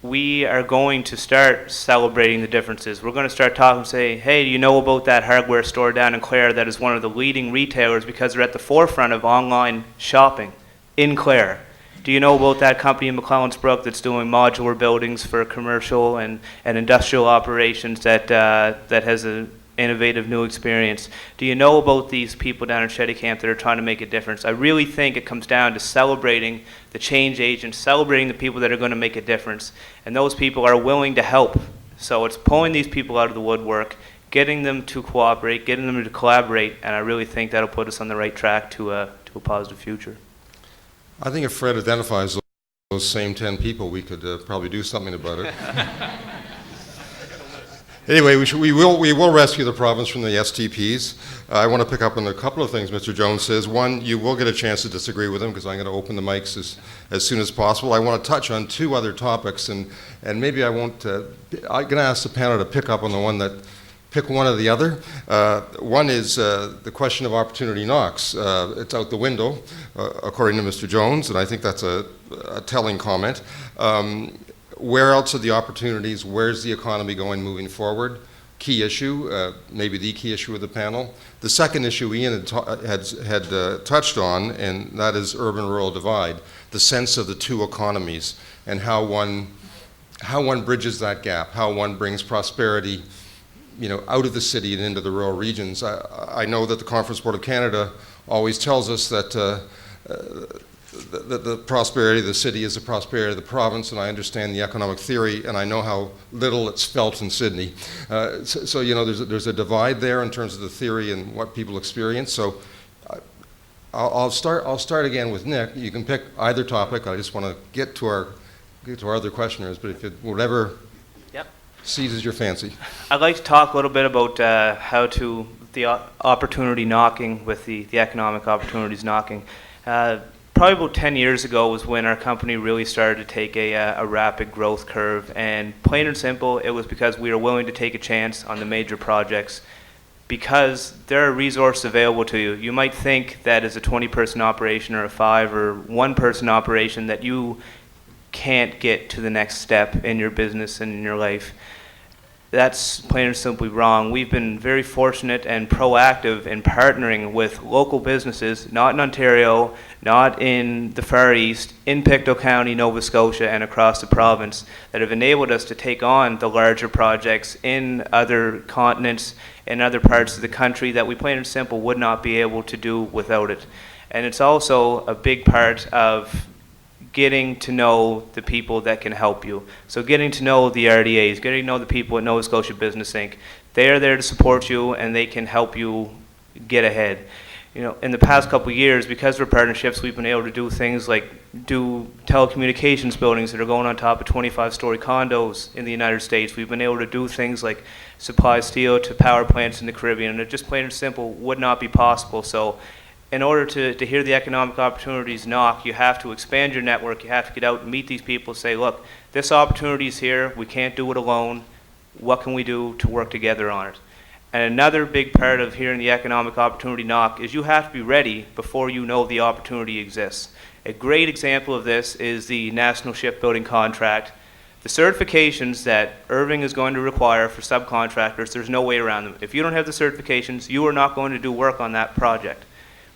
we are going to start celebrating the differences. We're going to start talking and say, hey, do you know about that hardware store down in Clare that is one of the leading retailers because they're at the forefront of online shopping in Clare? Do you know about that company in McClellandsbrook that's doing modular buildings for commercial and industrial operations that has an innovative new experience? Do you know about these people down in Shetty Camp that are trying to make a difference? I really think it comes down to celebrating the change agents, celebrating the people that are going to make a difference, and those people are willing to help. So it's pulling these people out of the woodwork, getting them to cooperate, getting them to collaborate, and I really think that'll put us on the right track to a positive future. I think if Fred identifies those same 10 people, we could probably do something about it. Anyway, we will rescue the province from the STPs. I want to pick up on a couple of things Mr. Jones says. One, you will get a chance to disagree with him because I'm going to open the mics as soon as possible. I want to touch on two other topics, and maybe I won't. I'm going to ask the panel to pick up on the one that pick one or the other. One is the question of opportunity knocks. It's out the window, according to Mr. Jones, and I think that's a telling comment. Where else are the opportunities? Where's the economy going moving forward? Key issue, maybe the key issue of the panel. The second issue Ian had touched on, and that is urban-rural divide, the sense of the two economies, and how one bridges that gap, how one brings prosperity, out of the city and into the rural regions. I know that the Conference Board of Canada always tells us that the prosperity of the city is the prosperity of the province, and I understand the economic theory, and I know how little it's felt in Sydney. So there's a divide there in terms of the theory and what people experience. So I'll start again with Nick. You can pick either topic. I just want to get to our other questioners, but if whatever Yep. seizes your fancy. I'd like to talk a little bit about the opportunity knocking with the economic opportunities knocking. Probably about 10 years ago was when our company really started to take a rapid growth curve, and plain and simple, it was because we were willing to take a chance on the major projects because there are resources available to you. You might think that as a 20-person operation or a 5 or 1-person operation that you can't get to the next step in your business and in your life. That's plain and simply wrong. We've been very fortunate and proactive in partnering with local businesses, not in Ontario, not in the Far East, in Pictou County, Nova Scotia, and across the province, that have enabled us to take on the larger projects in other continents and other parts of the country that we plain and simple would not be able to do without it. And it's also a big part of getting to know the people that can help you. So getting to know the RDAs, getting to know the people at Nova Scotia Business Inc. They are there to support you and they can help you get ahead. You know, in the past couple of years, because of our partnerships, we've been able to do things like do telecommunications buildings that are going on top of 25-story condos in the United States. We've been able to do things like supply steel to power plants in the Caribbean, and it just plain and simple would not be possible. So in order to hear the economic opportunities knock, you have to expand your network. You have to get out and meet these people, say, look, this opportunity is here. We can't do it alone. What can we do to work together on it? And another big part of hearing the economic opportunity knock is you have to be ready before you know the opportunity exists. A great example of this is the National Shipbuilding Contract. The certifications that Irving is going to require for subcontractors, there's no way around them. If you don't have the certifications, you are not going to do work on that project.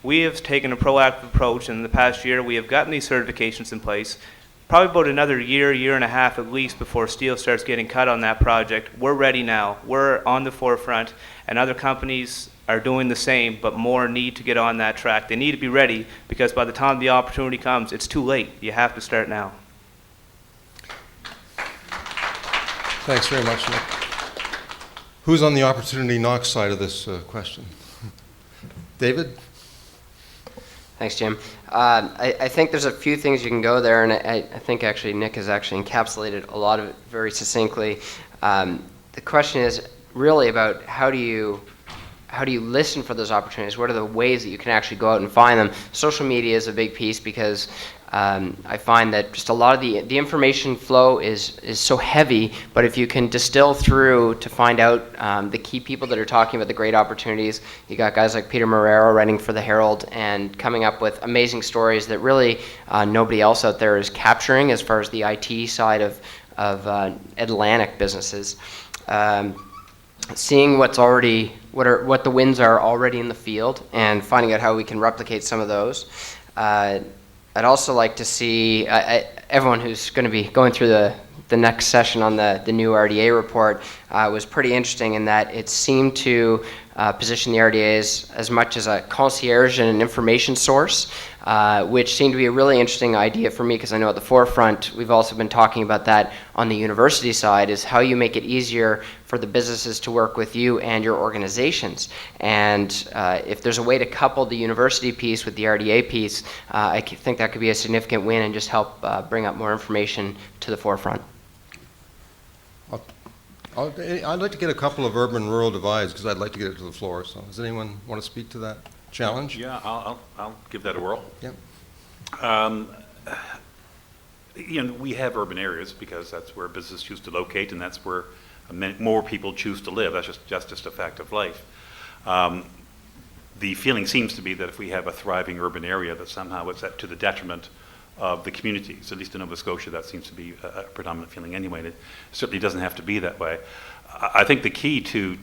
We have taken a proactive approach, and in the past year we have gotten these certifications in place. Probably about another year and a half at least before steel starts getting cut on that project. We're ready now. We're on the forefront, and other companies are doing the same, but more need to get on that track. They need to be ready because by the time the opportunity comes, it's too late. You have to start now. Thanks very much, Nick. Who's on the opportunity knock side of this question? David? Thanks, Jim. I think there's a few things you can go there, and I think actually Nick has actually encapsulated a lot of it very succinctly. The question is really about how do you listen for those opportunities? What are the ways that you can actually go out and find them? Social media is a big piece because I find that just a lot of the information flow is so heavy, but if you can distill through to find out the key people that are talking about the great opportunities, you got guys like Peter Marrero writing for the Herald and coming up with amazing stories that really nobody else out there is capturing as far as the IT side of Atlantic businesses. Seeing what the wins are already in the field and finding out how we can replicate some of those. I'd also like to see everyone who's going to be going through the next session on the new RDA report was pretty interesting in that it seemed to position the RDAs as much as a concierge and an information source, which seemed to be a really interesting idea for me because I know at the forefront we've also been talking about that on the university side is how you make it easier for the businesses to work with you and your organizations. And if there's a way to couple the university piece with the RDA piece, I think that could be a significant win and just help bring up more information to the forefront. I'd like to get a couple of urban-rural divides because I'd like to get it to the floor. So does anyone want to speak to that challenge? Yeah, I'll give that a whirl. Yep. We have urban areas because that's where businesses choose to locate, and that's where more people choose to live. That's just a fact of life. The feeling seems to be that if we have a thriving urban area, that somehow it's to the detriment of the communities. At least in Nova Scotia, that seems to be a predominant feeling anyway. And it certainly doesn't have to be that way. I think the key to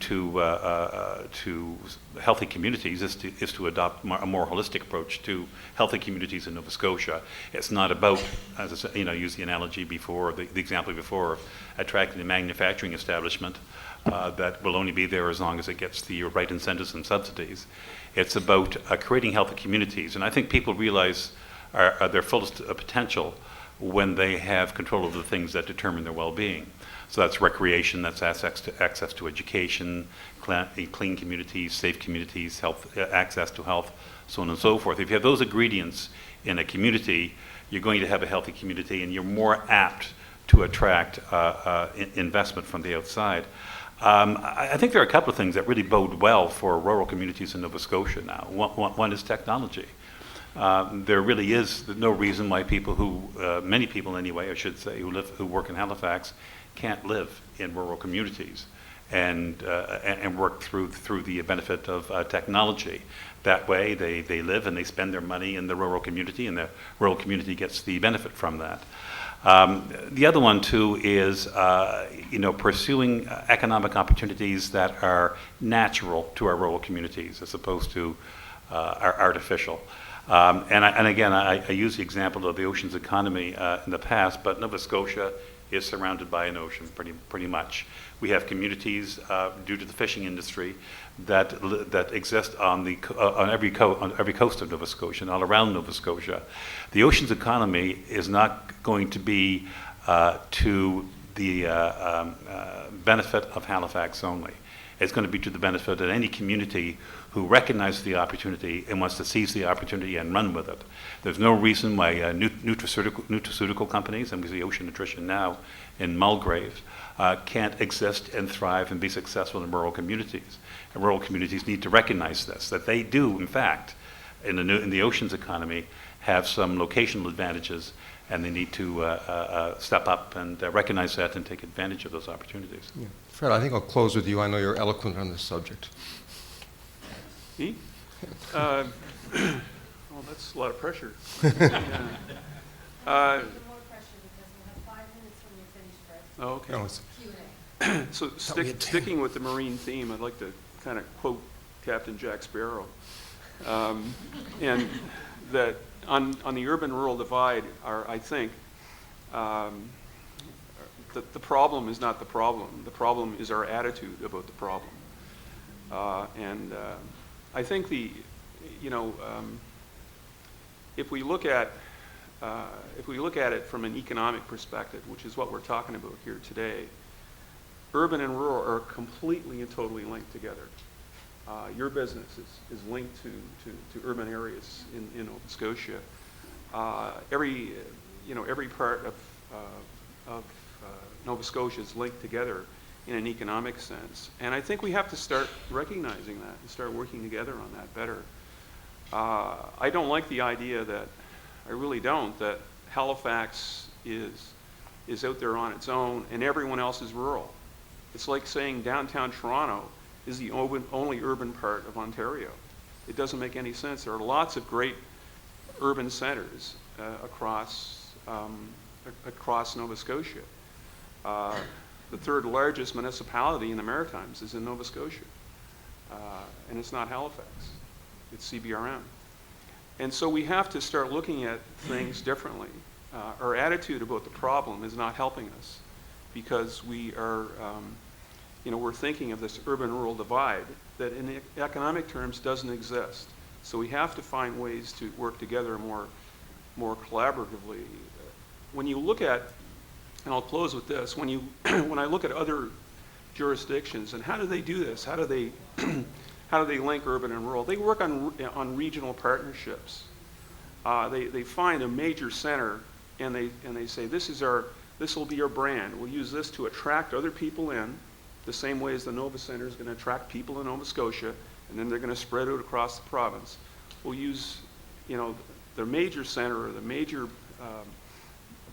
healthy communities is to adopt a more holistic approach to healthy communities in Nova Scotia. It's not about, as I said, use the analogy before, the example before, of attracting a manufacturing establishment that will only be there as long as it gets the right incentives and subsidies. It's about creating healthy communities, and I think people realize their fullest potential when they have control of the things that determine their well-being. So that's recreation, that's access to education, clean communities, safe communities, health, access to health, so on and so forth. If you have those ingredients in a community, you're going to have a healthy community, and you're more apt to attract investment from the outside. I think there are a couple of things that really bode well for rural communities in Nova Scotia now. One is technology. There really is no reason why people many people anyway, I should say, who work in Halifax can't live in rural communities and work through the benefit of technology. That way they live and they spend their money in the rural community, and the rural community gets the benefit from that. The other one too is pursuing economic opportunities that are natural to our rural communities as opposed to are artificial. And again, I use the example of the oceans economy in the past, but Nova Scotia is surrounded by an ocean pretty much. We have communities due to the fishing industry that exist on every coast of Nova Scotia and all around Nova Scotia. The oceans economy is not going to be to the benefit of Halifax only. It's going to be to the benefit of any community who recognizes the opportunity and wants to seize the opportunity and run with it. There's no reason why nutraceutical companies, and we see Ocean Nutrition now in Mulgrave, can't exist and thrive and be successful in rural communities. And rural communities need to recognize this, that they do, in fact, in the oceans economy, have some locational advantages, and they need to step up and recognize that and take advantage of those opportunities. Yeah. Fred, I think I'll close with you. I know you're eloquent on this subject. Me? Well, that's a lot of pressure. Yeah. More pressure because we'll have 5 minutes when you finish, Fred. Oh, okay. No, it's- So sticking with the marine theme, I'd like to kind of quote Captain Jack Sparrow. And that on the urban-rural divide, I think, the problem is not the problem. The problem is our attitude about the problem. And I think if we look at it from an economic perspective, which is what we're talking about here today, urban and rural are completely and totally linked together. Your business is linked to urban areas in Nova Scotia. Every part of Nova Scotia is linked together in an economic sense. And I think we have to start recognizing that and start working together on that better. I don't like the idea I really don't, that Halifax is out there on its own and everyone else is rural. It's like saying downtown Toronto is the only urban part of Ontario. It doesn't make any sense. There are lots of great urban centers across Nova Scotia. The third largest municipality in the Maritimes is in Nova Scotia. And it's not Halifax, it's CBRM. And so we have to start looking at things differently. Our attitude about the problem is not helping us because we are, we're thinking of this urban-rural divide that in economic terms doesn't exist. So we have to find ways to work together more collaboratively. When you look at, and I'll close with this, when I look at other jurisdictions and how do they do this? How do they link urban and rural? They work on regional partnerships. They find a major center and they say this will be our brand. We'll use this to attract other people in, the same way as the Nova Center is going to attract people in Nova Scotia, and then they're going to spread out across the province. We'll use, the major center or the major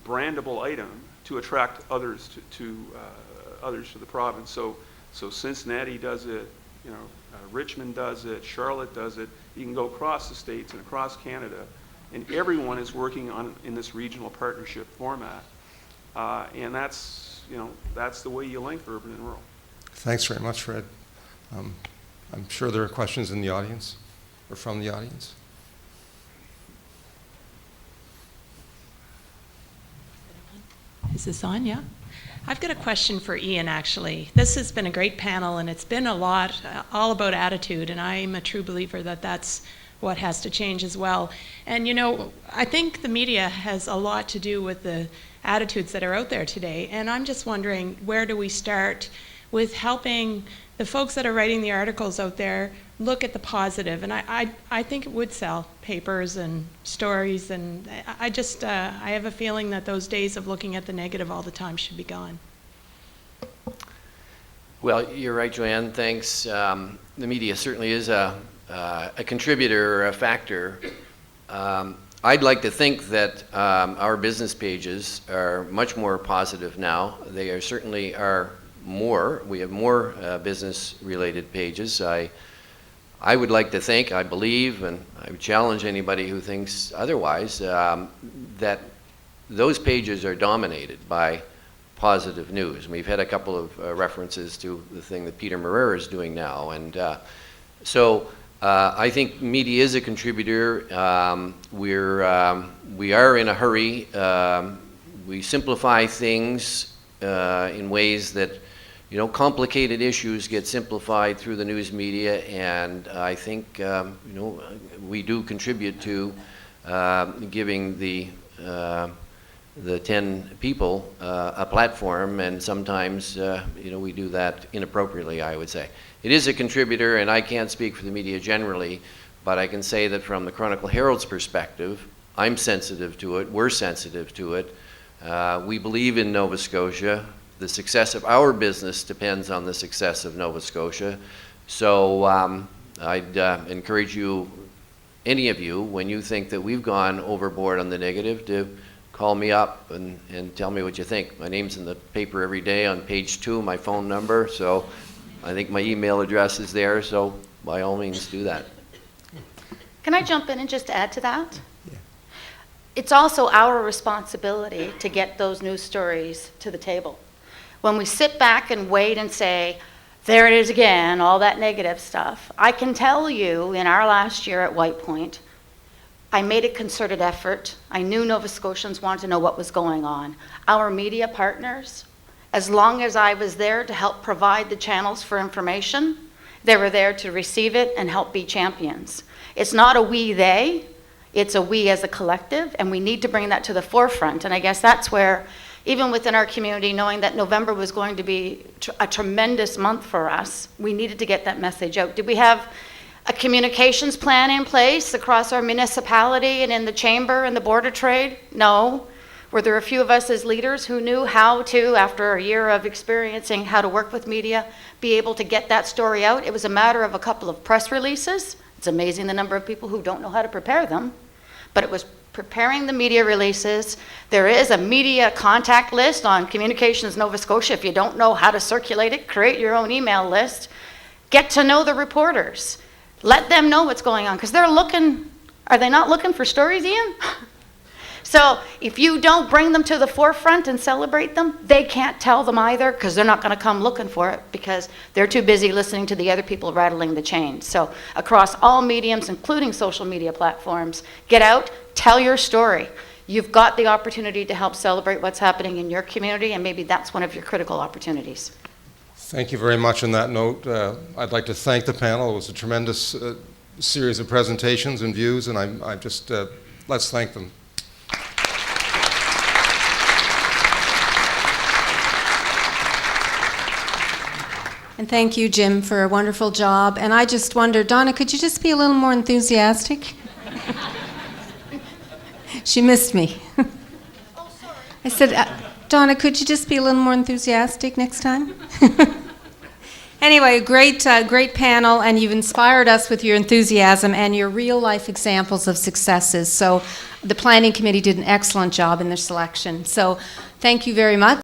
brandable item to attract others to the province. So Cincinnati does it, Richmond does it, Charlotte does it. You can go across the states and across Canada, and everyone is working in this regional partnership format. And that's the way you link urban and rural. Thanks very much, Fred. I'm sure there are questions in the audience or from the audience. Is this on? Yeah. I've got a question for Ian, actually. This has been a great panel, and it's been a lot all about attitude, and I'm a true believer that that's what has to change as well. And, I think the media has a lot to do with the attitudes that are out there today, and I'm just wondering, where do we start with helping the folks that are writing the articles out there look at the positive, and I think it would sell papers and stories, and I just, I have a feeling that those days of looking at the negative all the time should be gone. Well, you're right, Joanne. Thanks. The media certainly is a contributor or a factor. I'd like to think that our business pages are much more positive now. They are certainly are more. We have more business-related pages. I would like to think, I believe, and I would challenge anybody who thinks otherwise, that those pages are dominated by positive news. We've had a couple of references to the thing that Peter Maurer is doing now, and so I think media is a contributor. We are in a hurry. We simplify things in ways that, you know, complicated issues get simplified through the news media, and I think you know, we do contribute to giving the 10 people a platform, and sometimes you know, we do that inappropriately, I would say. It is a contributor, and I can't speak for the media generally, but I can say that from the Chronicle Herald's perspective, I'm sensitive to it, we're sensitive to it. We believe in Nova Scotia. The success of our business depends on the success of Nova Scotia. So I'd encourage you, any of you, when you think that we've gone overboard on the negative, to call me up and tell me what you think. My name's in the paper every day on page 2, my phone number, so I think my email address is there, so by all means do that. Can I jump in and just add to that? Yeah. It's also our responsibility to get those news stories to the table. When we sit back and wait and say, there it is again, all that negative stuff, I can tell you in our last year at White Point, I made a concerted effort. I knew Nova Scotians wanted to know what was going on. Our media partners, as long as I was there to help provide the channels for information, they were there to receive it and help be champions. It's not a we, they, it's a we as a collective, and we need to bring that to the forefront. And I guess that's where, even within our community, knowing that November was going to be a tremendous month for us, we needed to get that message out. Did we have a communications plan in place across our municipality and in the chamber and the Board of Trade? No. Were there a few of us as leaders who knew how to, after a year of experiencing how to work with media, be able to get that story out? It was a matter of a couple of press releases. It's amazing the number of people who don't know how to prepare them. But it was preparing the media releases. There is a media contact list on Communications Nova Scotia. If you don't know how to circulate it, create your own email list. Get to know the reporters. Let them know what's going on, because they're looking, are they not looking for stories, Ian? So if you don't bring them to the forefront and celebrate them, they can't tell them either, because they're not going to come looking for it, because they're too busy listening to the other people rattling the chains. So across all mediums, including social media platforms, get out, tell your story. You've got the opportunity to help celebrate what's happening in your community, and maybe that's one of your critical opportunities. Thank you very much on that note. I'd like to thank the panel. It was a tremendous series of presentations and views, and I just, let's thank them. And thank you, Jim, for a wonderful job. And I just wonder, Donna, could you just be a little more enthusiastic? She missed me. Oh, sorry. I said, Donna, could you just be a little more enthusiastic next time? Anyway, great panel, and you've inspired us with your enthusiasm and your real-life examples of successes. So the Planning Committee did an excellent job in their selection. So thank you very much.